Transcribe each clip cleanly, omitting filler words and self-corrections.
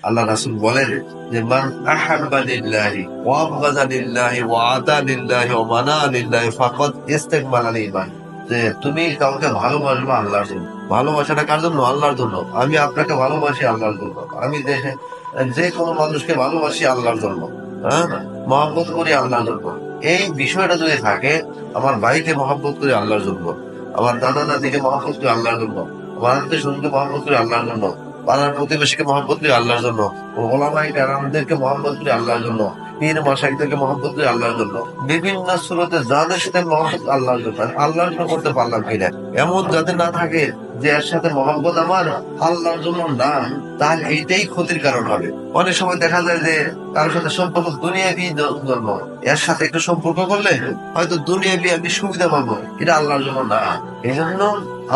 আল্লাহ রাসূল বলেন যে মান আহাব্বা লিল্লাহি ওয়া আবগাযা লিল্লাহি ওয়া আতা লিল্লাহি ওয়া মানা লিল্লাহি ফাকাদ ইস্তাকমালাল ঈমান। যে তুমি কাউকে ভালোবাসবা আল্লাহর জন্য। ভালোবাসাটা কার জন্য? আল্লাহর জন্য। আমি আপনাকে ভালোবাসি আল্লাহর জন্য। আমি যে কোনো মানুষকে ভালোবাসি আল্লাহর জন্য। হ্যাঁ, মহব্বত করি আল্লাহর জন্য। এই বিষয়টা যদি থাকে, আমার ভাইকে মহব্বত করি আল্লাহর জন্য, আমার দাদা দাদিকে মহব্বত করি আল্লাহর জন্য, আমার আত্মীয় স্বজনকে মহব্বত করি আল্লাহর জন্য, পাড়ার প্রতিবেশীকে মহব্বত করি আল্লাহর জন্য, ওলামায়ে কেরামদেরকে মহব্বত করি আল্লাহর জন্য, পীর মাশাইখদেরকে মহব্বত করি আল্লাহর জন্য, বিভিন্ন সুরতে যাদের সাথে মহব্বত আল্লাহর জন্য, আল্লাহর জন্য করতে পারলাম কিনা, এমন যাতে না থাকে যে এর সাথে মহব্বত আমার আল্লাহর জন্য না, তাহলে এইটাই ক্ষতির কারণ হবে। অনেক সময় দেখা যায় যে কারোর সাথে সম্পর্ক দুনিয়াবি জন্ম, এর সাথে একটু সম্পর্ক করলে হয়তো দুনিয়াবি আমি সুবিধা পাবো, এটা আল্লাহর জন্য না। এই জন্য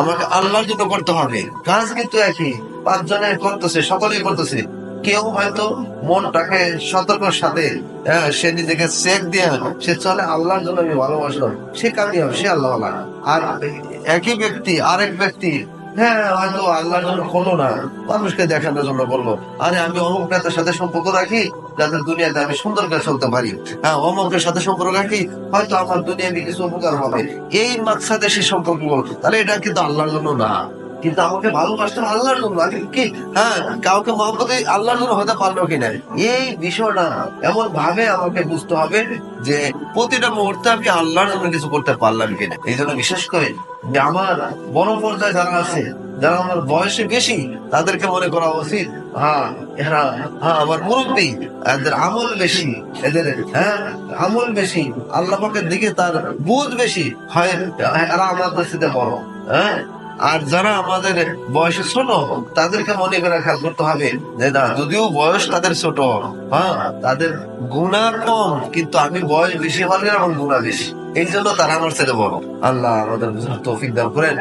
আমাকে আল্লাহর জন্য করতে হবে। কাজ কিন্তু একই, 5 জনে করতেছে, সকলেই করতেছে। কেউ হয়তো মনটাকে সতর্কর সাথে সে নিজেকে চেক দিয়ে সে চলে আল্লাহর জন্য, আমি ভালোবাসলাম, সে কামিয়াব, সে আল্লাহ। আর একই ব্যক্তি আরেক ব্যক্তি হয়তো আল্লাহর জন্য হলো না, মানুষকে দেখানোর জন্য বললো, আরে আমি অমুক নেতার সাথে সম্পর্ক রাখি যাতে দুনিয়াতে আমি সুন্দর করে চলতে পারি, অমুকের সাথে সম্পর্ক রাখি হয়তো আমার দুনিয়াতে কিছু উপকার হবে, এই মাকসাদে সে সম্পর্ক করলো, তাহলে এটা কিন্তু আল্লাহর জন্য না। কিন্তু আমাকে ভালোবাসতে আল্লাহর জন্য, আমি কি কাউকে মহব্বত আল্লাহর জন্য হতে পারলো কিনা, এই বিষয়টা এমন ভাবে আমাকে বুঝতে হবে যে প্রতিটা মুহূর্তে আমি আল্লাহর জন্য কিছু করতে পারলাম কিনা। এই জন্য বিশেষ করে যে আমার বড় পর্যায়ে যারা আছে, যারা আমার বয়সে বেশি, তাদেরকে মনে করা উচিত এরা আমার মুরব্বী, এদের আমল বেশি, এদের আমল বেশি, আল্লাহ পাকের দিকে তার বুঝ বেশি হয়, এরা আমাদের সাথে বড়। আর যারা আমাদের বয়সে ছোট, তাদেরকে মনে করে খেয়াল করতে হবে যে না, যদিও বয়স তাদের ছোট, তাদের গুনাহ কম, কিন্তু আমি বয়স বেশি হলে আমার গুনাহ বেশি, এই জন্য তারা আমার ছেলে বড়। আল্লাহ আমাদের তৌফিক দান করেন।